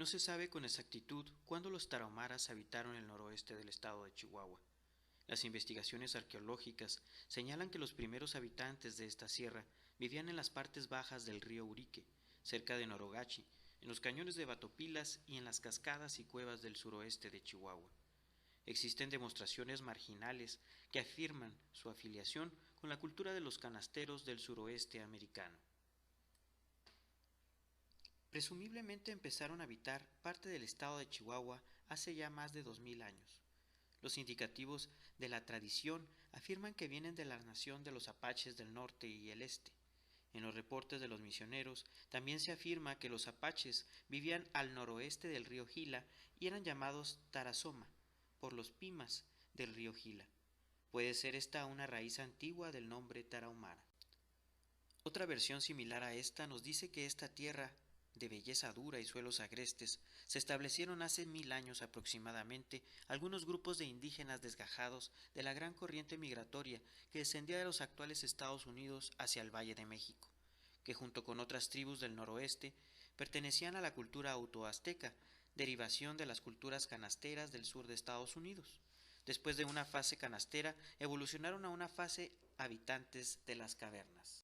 No se sabe con exactitud cuándo los tarahumaras habitaron el noroeste del estado de Chihuahua. Las investigaciones arqueológicas señalan que los primeros habitantes de esta sierra vivían en las partes bajas del río Urique, cerca de Norogachi, en los cañones de Batopilas y en las cascadas y cuevas del suroeste de Chihuahua. Existen demostraciones marginales que afirman su afiliación con la cultura de los canasteros del suroeste americano. Presumiblemente empezaron a habitar parte del estado de Chihuahua hace ya más de 2000 años. Los indicativos de la tradición afirman que vienen de la nación de los apaches del norte y el este. En los reportes de los misioneros también se afirma que los apaches vivían al noroeste del río Gila y eran llamados Tarazoma por los Pimas del río Gila. Puede ser esta una raíz antigua del nombre tarahumara. Otra versión similar a esta nos dice que esta tierra, de belleza dura y suelos agrestes, se establecieron hace 1000 años aproximadamente algunos grupos de indígenas desgajados de la gran corriente migratoria que descendía de los actuales Estados Unidos hacia el Valle de México, que junto con otras tribus del noroeste pertenecían a la cultura autoazteca, derivación de las culturas canasteras del sur de Estados Unidos. Después de una fase canastera, evolucionaron a una fase habitantes de las cavernas.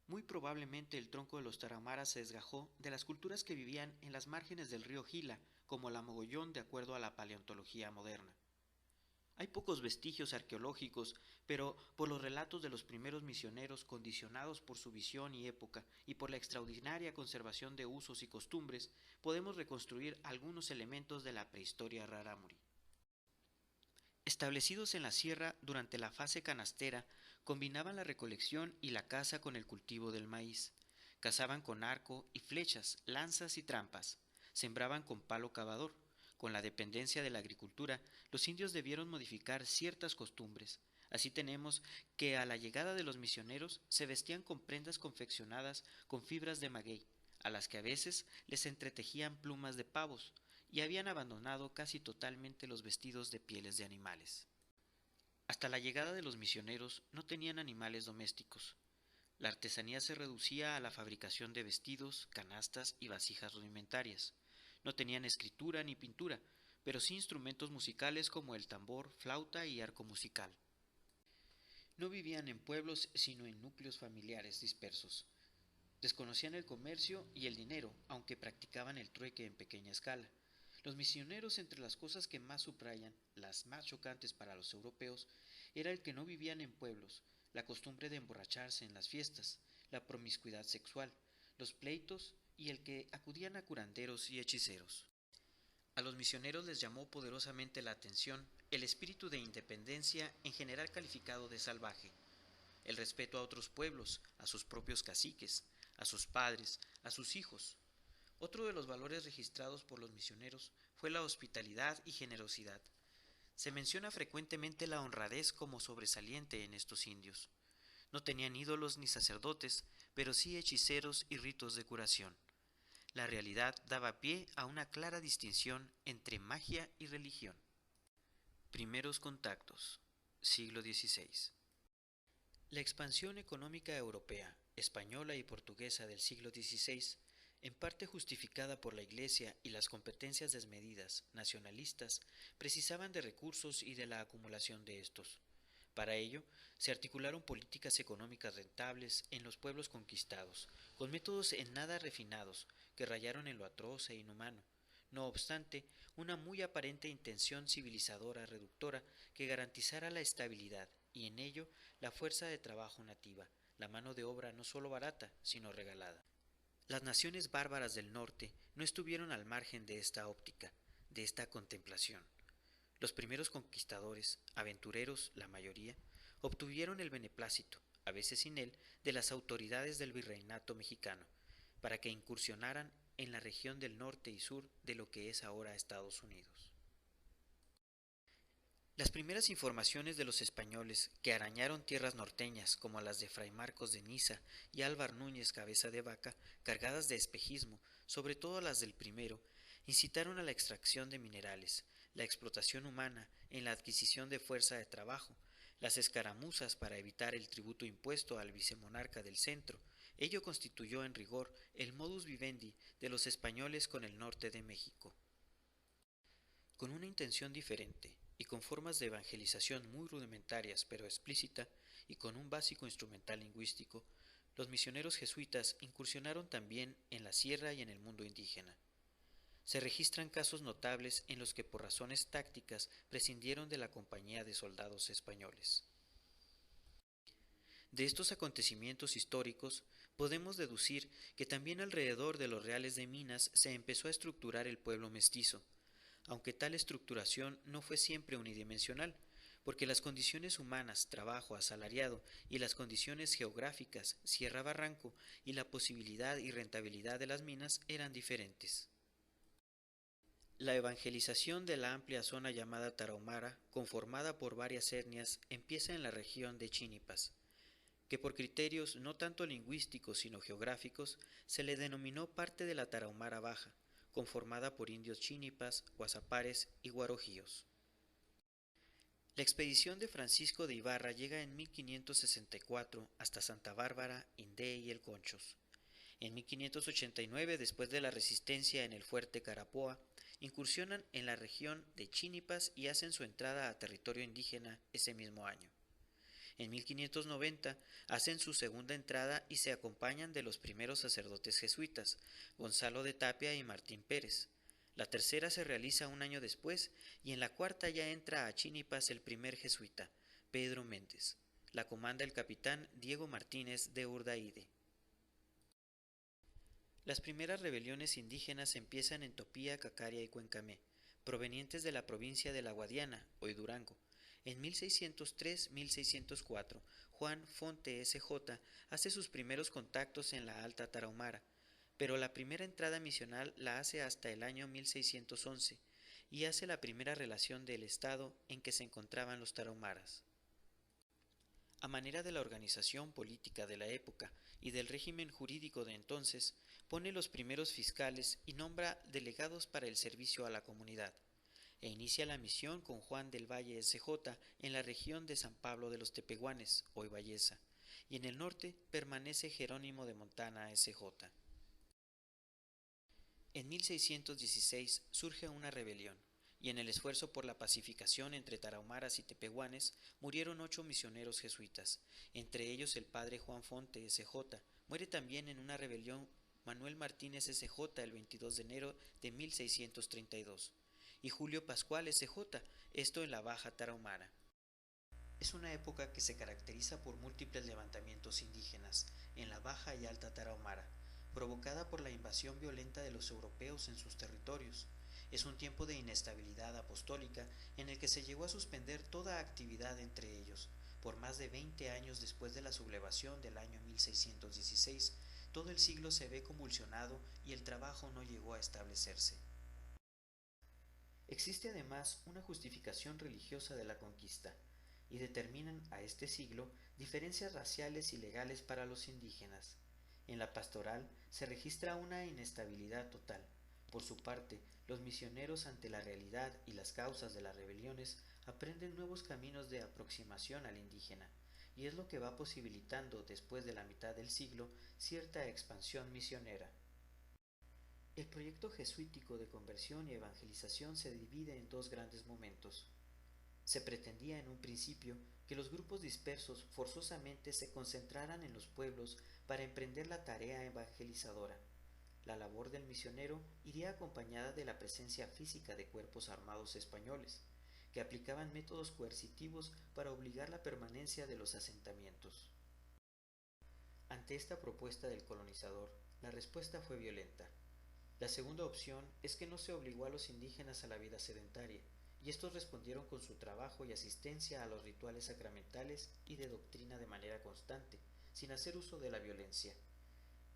Muy probablemente el tronco de los tarahumaras se desgajó de las culturas que vivían en las márgenes del río Gila, como la Mogollón de acuerdo a la paleontología moderna. Hay pocos vestigios arqueológicos, pero por los relatos de los primeros misioneros condicionados por su visión y época y por la extraordinaria conservación de usos y costumbres, podemos reconstruir algunos elementos de la prehistoria rarámuri. Establecidos en la sierra durante la fase canastera, combinaban la recolección y la caza con el cultivo del maíz. Cazaban con arco y flechas, lanzas y trampas. Sembraban con palo cavador. Con la dependencia de la agricultura, los indios debieron modificar ciertas costumbres. Así tenemos que a la llegada de los misioneros se vestían con prendas confeccionadas con fibras de maguey, a las que a veces les entretejían plumas de pavos, y habían abandonado casi totalmente los vestidos de pieles de animales. Hasta la llegada de los misioneros no tenían animales domésticos. La artesanía se reducía a la fabricación de vestidos, canastas y vasijas rudimentarias. No tenían escritura ni pintura, pero sí instrumentos musicales como el tambor, flauta y arco musical. No vivían en pueblos sino en núcleos familiares dispersos. Desconocían el comercio y el dinero, aunque practicaban el trueque en pequeña escala. Los misioneros, entre las cosas que más subrayan, las más chocantes para los europeos, era el que no vivían en pueblos, la costumbre de emborracharse en las fiestas, la promiscuidad sexual, los pleitos y el que acudían a curanderos y hechiceros. A los misioneros les llamó poderosamente la atención el espíritu de independencia en general calificado de salvaje, el respeto a otros pueblos, a sus propios caciques, a sus padres, a sus hijos. Otro de los valores registrados por los misioneros fue la hospitalidad y generosidad. Se menciona frecuentemente la honradez como sobresaliente en estos indios. No tenían ídolos ni sacerdotes, pero sí hechiceros y ritos de curación. La realidad daba pie a una clara distinción entre magia y religión. Primeros contactos, siglo XVI. La expansión económica europea, española y portuguesa del siglo XVI, en parte justificada por la Iglesia y las competencias desmedidas, nacionalistas, precisaban de recursos y de la acumulación de estos. Para ello, se articularon políticas económicas rentables en los pueblos conquistados, con métodos en nada refinados, que rayaron en lo atroz e inhumano. No obstante, una muy aparente intención civilizadora reductora que garantizara la estabilidad y en ello la fuerza de trabajo nativa, la mano de obra no solo barata, sino regalada. Las naciones bárbaras del norte no estuvieron al margen de esta óptica, de esta contemplación. Los primeros conquistadores, aventureros la mayoría, obtuvieron el beneplácito, a veces sin él, de las autoridades del virreinato mexicano, para que incursionaran en la región del norte y sur de lo que es ahora Estados Unidos. Las primeras informaciones de los españoles que arañaron tierras norteñas como las de Fray Marcos de Niza y Álvar Núñez Cabeza de Vaca, cargadas de espejismo, sobre todo las del primero, incitaron a la extracción de minerales, la explotación humana en la adquisición de fuerza de trabajo, las escaramuzas para evitar el tributo impuesto al vicemonarca del centro, Ello constituyó en rigor el modus vivendi de los españoles con el norte de México. Con una intención diferente y con formas de evangelización muy rudimentarias pero explícita y con un básico instrumental lingüístico, los misioneros jesuitas incursionaron también en la sierra y en el mundo indígena. Se registran casos notables en los que por razones tácticas prescindieron de la compañía de soldados españoles. De estos acontecimientos históricos podemos deducir que también alrededor de los reales de Minas se empezó a estructurar el pueblo mestizo, aunque tal estructuración no fue siempre unidimensional, porque las condiciones humanas, trabajo asalariado y las condiciones geográficas, Sierra Barranco, y la posibilidad y rentabilidad de las minas eran diferentes. La evangelización de la amplia zona llamada Tarahumara, conformada por varias etnias, empieza en la región de Chinipas, que por criterios no tanto lingüísticos sino geográficos se le denominó parte de la Tarahumara Baja, conformada por indios chinipas, guasapares y guarojíos. La expedición de Francisco de Ibarra llega en 1564 hasta Santa Bárbara, Indé y El Conchos. En 1589, después de la resistencia en el fuerte Carapoa, incursionan en la región de Chinipas y hacen su entrada a territorio indígena ese mismo año. En 1590 hacen su segunda entrada y se acompañan de los primeros sacerdotes jesuitas, Gonzalo de Tapia y Martín Pérez. La tercera se realiza un año después y en la cuarta ya entra a Chinipas el primer jesuita, Pedro Méndez. La comanda el capitán Diego Martínez de Urdaide. Las primeras rebeliones indígenas empiezan en Topía, Cacaria y Cuencamé, provenientes de la provincia de La Guadiana, hoy Durango. En 1603-1604, Juan Fonte S.J. hace sus primeros contactos en la Alta Tarahumara, pero la primera entrada misional la hace hasta el año 1611 y hace la primera relación del estado en que se encontraban los tarahumaras. A manera de la organización política de la época y del régimen jurídico de entonces, pone los primeros fiscales y nombra delegados para el servicio a la comunidad, e inicia la misión con Juan del Valle S.J. en la región de San Pablo de los Tepehuanes, hoy Bayesa, y en el norte permanece Jerónimo de Montana S.J. En 1616 surge una rebelión, y en el esfuerzo por la pacificación entre tarahumaras y tepehuanes murieron 8 misioneros jesuitas, entre ellos el padre Juan Fonte S.J. Muere también en una rebelión Manuel Martínez S.J. el 22 de enero de 1632, y Julio Pascual S.J., esto en la Baja Tarahumara. Es una época que se caracteriza por múltiples levantamientos indígenas en la Baja y Alta Tarahumara, provocada por la invasión violenta de los europeos en sus territorios. Es un tiempo de inestabilidad apostólica en el que se llegó a suspender toda actividad entre ellos. Por más de 20 años después de la sublevación del año 1616, todo el siglo se ve convulsionado y el trabajo no llegó a establecerse. Existe además una justificación religiosa de la conquista, y determinan a este siglo diferencias raciales y legales para los indígenas. En la pastoral se registra una inestabilidad total. Por su parte, los misioneros ante la realidad y las causas de las rebeliones aprenden nuevos caminos de aproximación al indígena, y es lo que va posibilitando después de la mitad del siglo cierta expansión misionera. El proyecto jesuítico de conversión y evangelización se divide en dos grandes momentos. Se pretendía en un principio que los grupos dispersos forzosamente se concentraran en los pueblos para emprender la tarea evangelizadora. La labor del misionero iría acompañada de la presencia física de cuerpos armados españoles, que aplicaban métodos coercitivos para obligar la permanencia de los asentamientos. Ante esta propuesta del colonizador, la respuesta fue violenta. La segunda opción es que no se obligó a los indígenas a la vida sedentaria, y estos respondieron con su trabajo y asistencia a los rituales sacramentales y de doctrina de manera constante, sin hacer uso de la violencia.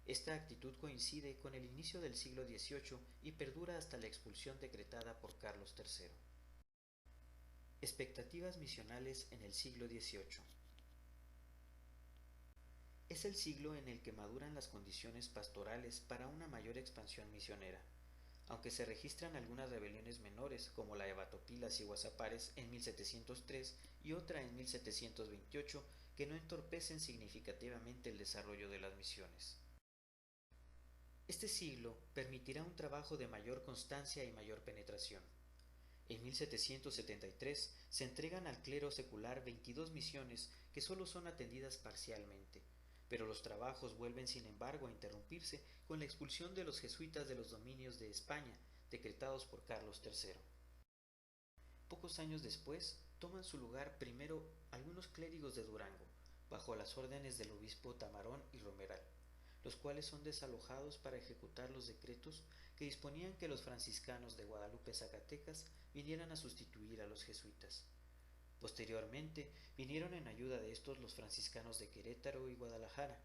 Esta actitud coincide con el inicio del siglo XVIII y perdura hasta la expulsión decretada por Carlos III. Expectativas misionales en el siglo XVIII. Es el siglo en el que maduran las condiciones pastorales para una mayor expansión misionera. Aunque se registran algunas rebeliones menores como la de Batopilas y Guasapares en 1703 y otra en 1728 que no entorpecen significativamente el desarrollo de las misiones. Este siglo permitirá un trabajo de mayor constancia y mayor penetración. En 1773 se entregan al clero secular 22 misiones que solo son atendidas parcialmente, pero los trabajos vuelven sin embargo a interrumpirse con la expulsión de los jesuitas de los dominios de España, decretados por Carlos III. Pocos años después, toman su lugar primero algunos clérigos de Durango, bajo las órdenes del obispo Tamarón y Romeral, los cuales son desalojados para ejecutar los decretos que disponían que los franciscanos de Guadalupe, Zacatecas, vinieran a sustituir a los jesuitas. Posteriormente, vinieron en ayuda de estos los franciscanos de Querétaro y Guadalajara.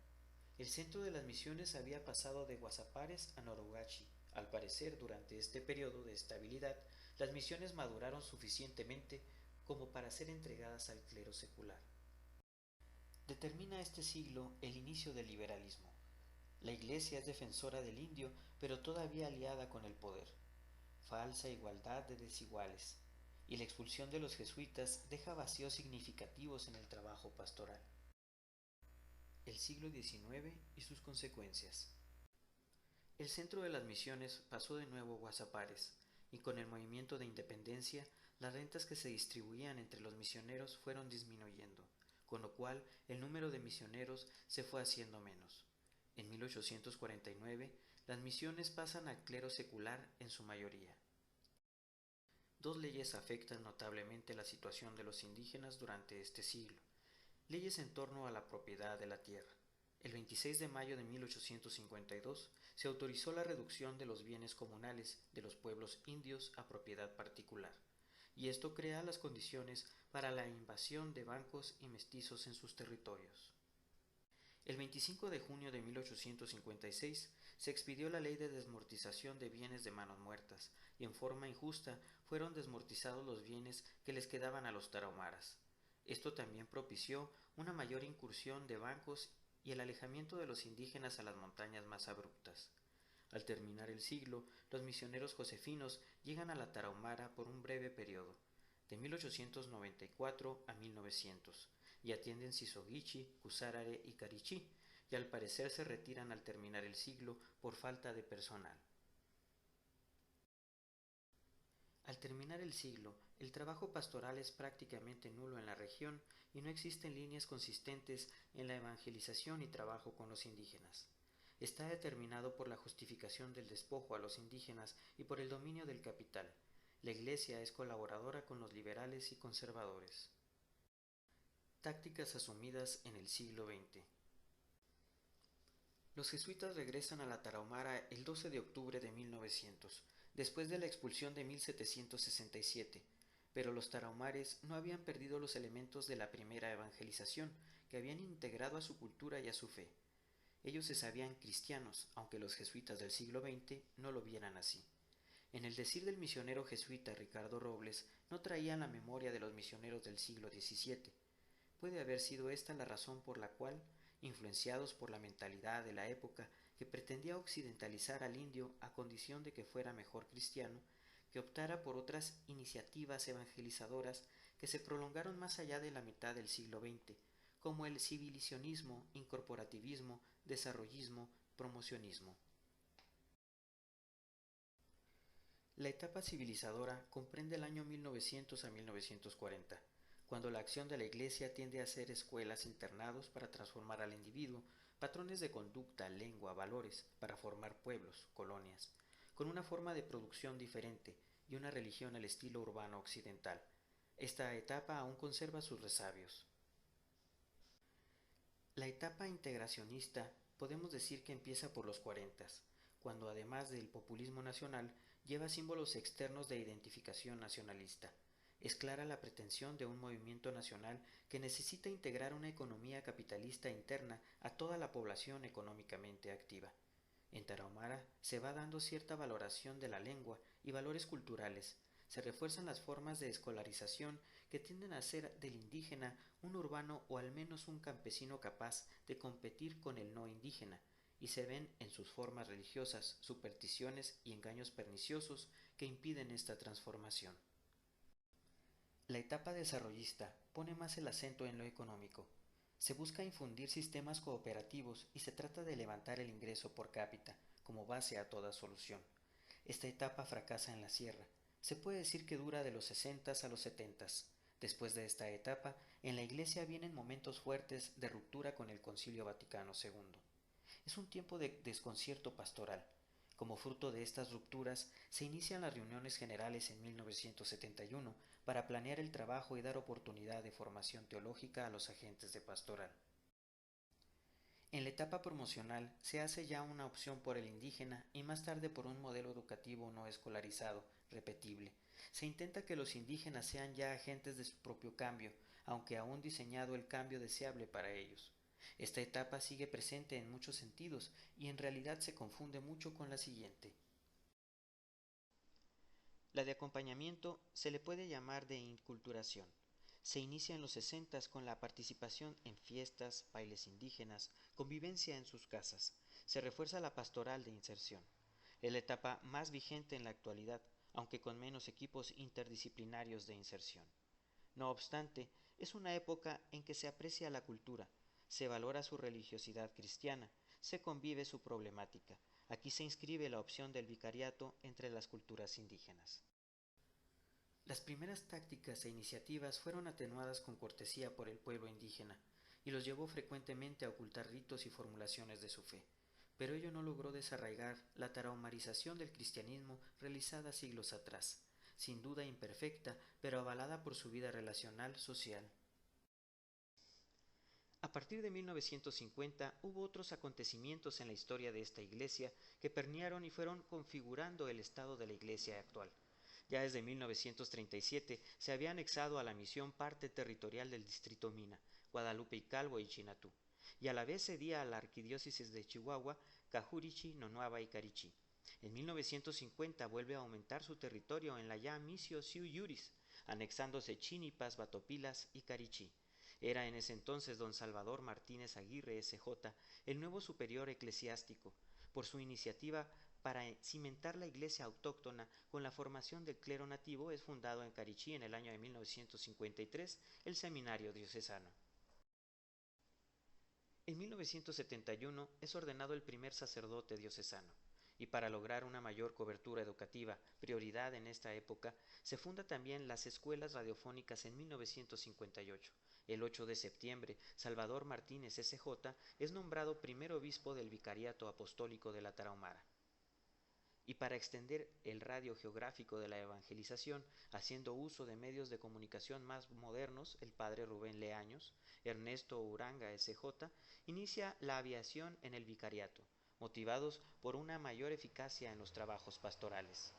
El centro de las misiones había pasado de Guasapares a Norogachi. Al parecer, durante este periodo de estabilidad, las misiones maduraron suficientemente como para ser entregadas al clero secular. Determina este siglo el inicio del liberalismo. La Iglesia es defensora del indio, pero todavía aliada con el poder. Falsa igualdad de desiguales. Y la expulsión de los jesuitas deja vacíos significativos en el trabajo pastoral. El siglo XIX y sus consecuencias. El centro de las misiones pasó de nuevo a Guasapares, y con el movimiento de independencia, las rentas que se distribuían entre los misioneros fueron disminuyendo, con lo cual el número de misioneros se fue haciendo menos. En 1849, las misiones pasan al clero secular en su mayoría. Dos leyes afectan notablemente la situación de los indígenas durante este siglo. Leyes en torno a la propiedad de la tierra. El 26 de mayo de 1852 se autorizó la reducción de los bienes comunales de los pueblos indios a propiedad particular, y esto crea las condiciones para la invasión de bancos y mestizos en sus territorios. El 25 de junio de 1856 se expidió la ley de desmortización de bienes de manos muertas, y en forma injusta fueron desmortizados los bienes que les quedaban a los tarahumaras. Esto también propició una mayor incursión de bancos y el alejamiento de los indígenas a las montañas más abruptas. Al terminar el siglo, los misioneros josefinos llegan a la Tarahumara por un breve periodo, de 1894 a 1900, y atienden Sisoguichi, Cusárare y Carichí, y al parecer se retiran al terminar el siglo por falta de personal. Al terminar el siglo, el trabajo pastoral es prácticamente nulo en la región y no existen líneas consistentes en la evangelización y trabajo con los indígenas. Está determinado por la justificación del despojo a los indígenas y por el dominio del capital. La Iglesia es colaboradora con los liberales y conservadores. Tácticas asumidas en el siglo XX. Los jesuitas regresan a la Tarahumara el 12 de octubre de 1900, después de la expulsión de 1767, pero los tarahumares no habían perdido los elementos de la primera evangelización, que habían integrado a su cultura y a su fe. Ellos se sabían cristianos, aunque los jesuitas del siglo XX no lo vieran así. En el decir del misionero jesuita Ricardo Robles, no traían la memoria de los misioneros del siglo XVII. Puede haber sido esta la razón por la cual, influenciados por la mentalidad de la época que pretendía occidentalizar al indio a condición de que fuera mejor cristiano, que optara por otras iniciativas evangelizadoras que se prolongaron más allá de la mitad del siglo XX, como el civilizacionismo, incorporativismo, desarrollismo, promocionismo. La etapa civilizadora comprende el año 1900 a 1940, cuando la acción de la Iglesia tiende a ser escuelas internados para transformar al individuo, patrones de conducta, lengua, valores, para formar pueblos, colonias, con una forma de producción diferente y una religión al estilo urbano occidental. Esta etapa aún conserva sus resabios. La etapa integracionista podemos decir que empieza por los 40, cuando además del populismo nacional, lleva símbolos externos de identificación nacionalista. Es clara la pretensión de un movimiento nacional que necesita integrar una economía capitalista interna a toda la población económicamente activa. En Tarahumara se va dando cierta valoración de la lengua y valores culturales. Se refuerzan las formas de escolarización que tienden a hacer del indígena un urbano o al menos un campesino capaz de competir con el no indígena, y se ven en sus formas religiosas, supersticiones y engaños perniciosos que impiden esta transformación. La etapa desarrollista pone más el acento en lo económico. Se busca infundir sistemas cooperativos y se trata de levantar el ingreso por cápita como base a toda solución. Esta etapa fracasa en la sierra. Se puede decir que dura de los 60 a los 70. Después de esta etapa, en la Iglesia vienen momentos fuertes de ruptura con el Concilio Vaticano II. Es un tiempo de desconcierto pastoral. Como fruto de estas rupturas, se inician las reuniones generales en 1971 para planear el trabajo y dar oportunidad de formación teológica a los agentes de pastoral. En la etapa promocional se hace ya una opción por el indígena y más tarde por un modelo educativo no escolarizado, repetible. Se intenta que los indígenas sean ya agentes de su propio cambio, aunque aún diseñado el cambio deseable para ellos. Esta etapa sigue presente en muchos sentidos y en realidad se confunde mucho con la siguiente. La de acompañamiento se le puede llamar de inculturación. Se inicia en los 60 con la participación en fiestas, bailes indígenas, convivencia en sus casas. Se refuerza la pastoral de inserción. Es la etapa más vigente en la actualidad, aunque con menos equipos interdisciplinarios de inserción. No obstante, es una época en que se aprecia la cultura, se valora su religiosidad cristiana, se convive su problemática. Aquí se inscribe la opción del vicariato entre las culturas indígenas. Las primeras tácticas e iniciativas fueron atenuadas con cortesía por el pueblo indígena y los llevó frecuentemente a ocultar ritos y formulaciones de su fe, pero ello no logró desarraigar la tarahumarización del cristianismo realizada siglos atrás, sin duda imperfecta, pero avalada por su vida relacional social. A partir de 1950 hubo otros acontecimientos en la historia de esta iglesia que permearon y fueron configurando el estado de la iglesia actual. Ya desde 1937 se había anexado a la misión parte territorial del distrito Mina, Guadalupe y Calvo y Chinatú, y a la vez cedía a la arquidiócesis de Chihuahua, Cajurichi, Nonuaba y Carichí. En 1950 vuelve a aumentar su territorio en la ya Misio Siu Yuris, anexándose Chinipas, Batopilas y Carichí. Era en ese entonces don Salvador Martínez Aguirre, S.J., el nuevo superior eclesiástico, por su iniciativa para cimentar la iglesia autóctona con la formación del clero nativo es fundado en Carichí en el año de 1953 el seminario diocesano. En 1971 es ordenado el primer sacerdote diocesano y para lograr una mayor cobertura educativa, prioridad en esta época, se funda también las escuelas radiofónicas en 1958. El 8 de septiembre, Salvador Martínez S.J. es nombrado primer obispo del Vicariato Apostólico de la Tarahumara. Y para extender el radio geográfico de la evangelización, haciendo uso de medios de comunicación más modernos, el padre Rubén Leaños, Ernesto Uranga S.J., inicia la aviación en el vicariato, motivados por una mayor eficacia en los trabajos pastorales.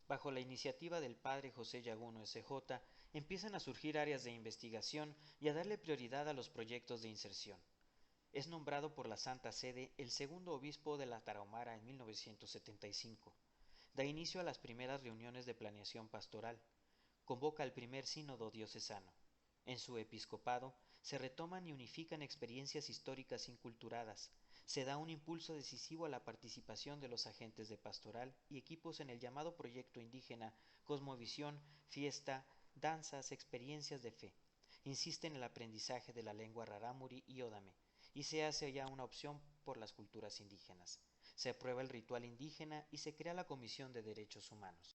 Bajo la iniciativa del padre José Yaguno S.J., empiezan a surgir áreas de investigación y a darle prioridad a los proyectos de inserción. Es nombrado por la Santa Sede el segundo obispo de la Tarahumara en 1975. Da inicio a las primeras reuniones de planeación pastoral. Convoca el primer sínodo diocesano. En su episcopado se retoman y unifican experiencias históricas inculturadas. Se da un impulso decisivo a la participación de los agentes de pastoral y equipos en el llamado proyecto indígena Cosmovisión, Fiesta, Danzas, Experiencias de Fe. Insiste en el aprendizaje de la lengua rarámuri y ódame y se hace ya una opción por las culturas indígenas. Se aprueba el ritual indígena y se crea la Comisión de Derechos Humanos.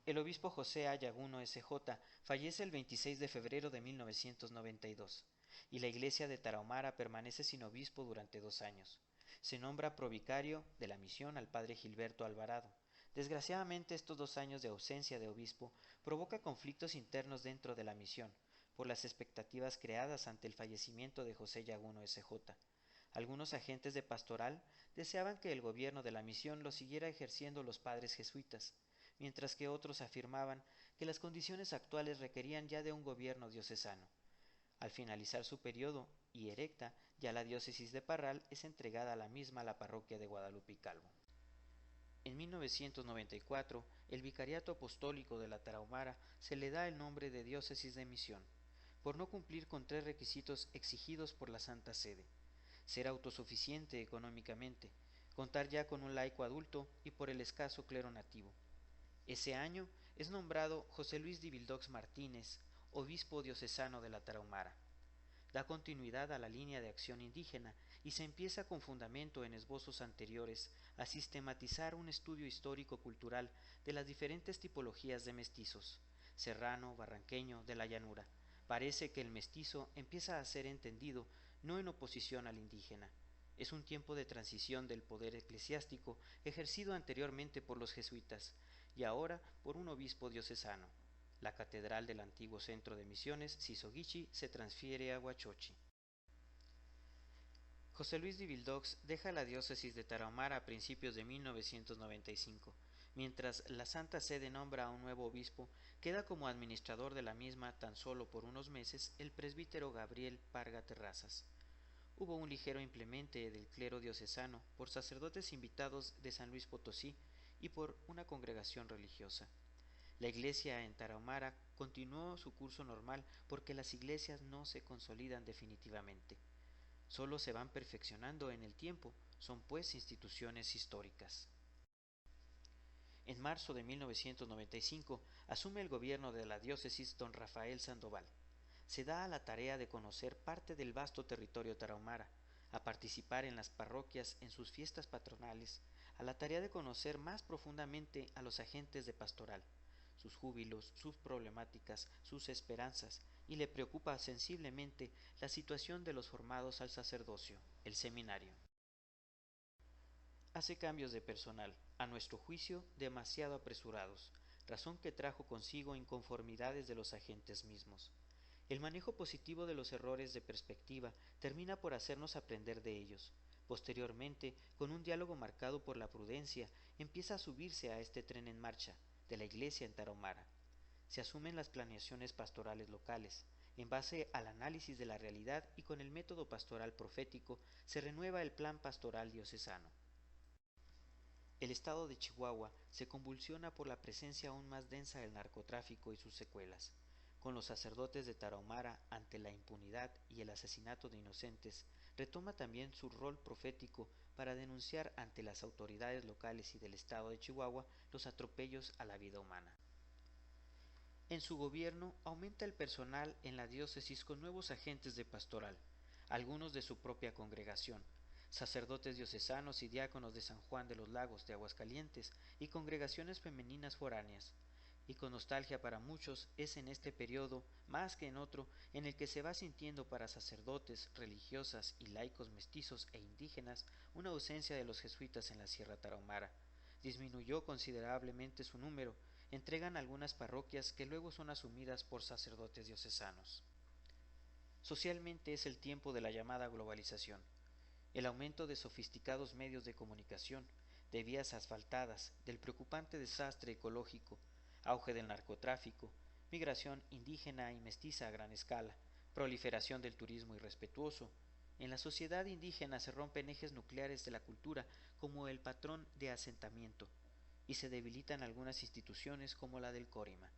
El obispo José A. Yaguno S.J. fallece el 26 de febrero de 1992 y la iglesia de Tarahumara permanece sin obispo durante 2 años. Se nombra provicario de la misión al padre Gilberto Alvarado. Desgraciadamente estos 2 años de ausencia de obispo provoca conflictos internos dentro de la misión, por las expectativas creadas ante el fallecimiento de José Yaguno S.J. Algunos agentes de pastoral deseaban que el gobierno de la misión lo siguiera ejerciendo los padres jesuitas, mientras que otros afirmaban que las condiciones actuales requerían ya de un gobierno diocesano. Al finalizar su periodo y erecta, ya la diócesis de Parral es entregada a la misma a la parroquia de Guadalupe y Calvo. En 1994, el Vicariato Apostólico de la Tarahumara se le da el nombre de Diócesis de Misión, por no cumplir con 3 requisitos exigidos por la Santa Sede: ser autosuficiente económicamente, contar ya con un laico adulto y por el escaso clero nativo. Ese año es nombrado José Luis Divildox Martínez, obispo diocesano de la Tarahumara. da continuidad a la línea de acción indígena y se empieza con fundamento en esbozos anteriores a sistematizar un estudio histórico-cultural de las diferentes tipologías de mestizos, serrano, barranqueño, de la llanura. Parece que el mestizo empieza a ser entendido no en oposición al indígena. Es un tiempo de transición del poder eclesiástico ejercido anteriormente por los jesuitas y ahora por un obispo diocesano. La catedral del antiguo centro de misiones, Sisoguichi, se transfiere a Huachochi. José Luis de Vildox deja la diócesis de Tarahumara a principios de 1995. Mientras la Santa Sede nombra a un nuevo obispo, queda como administrador de la misma tan solo por unos meses el presbítero Gabriel Parga Terrazas. Hubo un ligero implemente del clero diocesano por sacerdotes invitados de San Luis Potosí y por una congregación religiosa. La iglesia en Tarahumara continuó su curso normal porque las iglesias no se consolidan definitivamente. Solo se van perfeccionando en el tiempo, son pues instituciones históricas. En marzo de 1995 asume el gobierno de la diócesis don Rafael Sandoval. Se da a la tarea de conocer parte del vasto territorio tarahumara, a participar en las parroquias en sus fiestas patronales, a la tarea de conocer más profundamente a los agentes de pastoral, sus júbilos, sus problemáticas, sus esperanzas, y le preocupa sensiblemente la situación de los formados al sacerdocio, el seminario. Hace cambios de personal, a nuestro juicio demasiado apresurados, razón que trajo consigo inconformidades de los agentes mismos. El manejo positivo de los errores de perspectiva termina por hacernos aprender de ellos. Posteriormente, con un diálogo marcado por la prudencia, empieza a subirse a este tren en marcha, de la iglesia en Tarahumara. Se asumen las planeaciones pastorales locales. En base al análisis de la realidad y con el método pastoral profético, se renueva el plan pastoral diocesano. El estado de Chihuahua se convulsiona por la presencia aún más densa del narcotráfico y sus secuelas. Con los sacerdotes de Tarahumara ante la impunidad y el asesinato de inocentes, retoma también su rol profético para denunciar ante las autoridades locales y del estado de Chihuahua los atropellos a la vida humana. En su gobierno aumenta el personal en la diócesis con nuevos agentes de pastoral, algunos de su propia congregación, sacerdotes diocesanos y diáconos de San Juan de los Lagos de Aguascalientes y congregaciones femeninas foráneas. Y con nostalgia para muchos es en este periodo, más que en otro, en el que se va sintiendo para sacerdotes, religiosas y laicos mestizos e indígenas una ausencia de los jesuitas en la Sierra Tarahumara. Disminuyó considerablemente su número, entregan algunas parroquias que luego son asumidas por sacerdotes diocesanos. Socialmente es el tiempo de la llamada globalización, el aumento de sofisticados medios de comunicación, de vías asfaltadas, del preocupante desastre ecológico, auge del narcotráfico, migración indígena y mestiza a gran escala, proliferación del turismo irrespetuoso. En la sociedad indígena se rompen ejes nucleares de la cultura como el patrón de asentamiento, y se debilitan algunas instituciones como la del Corima.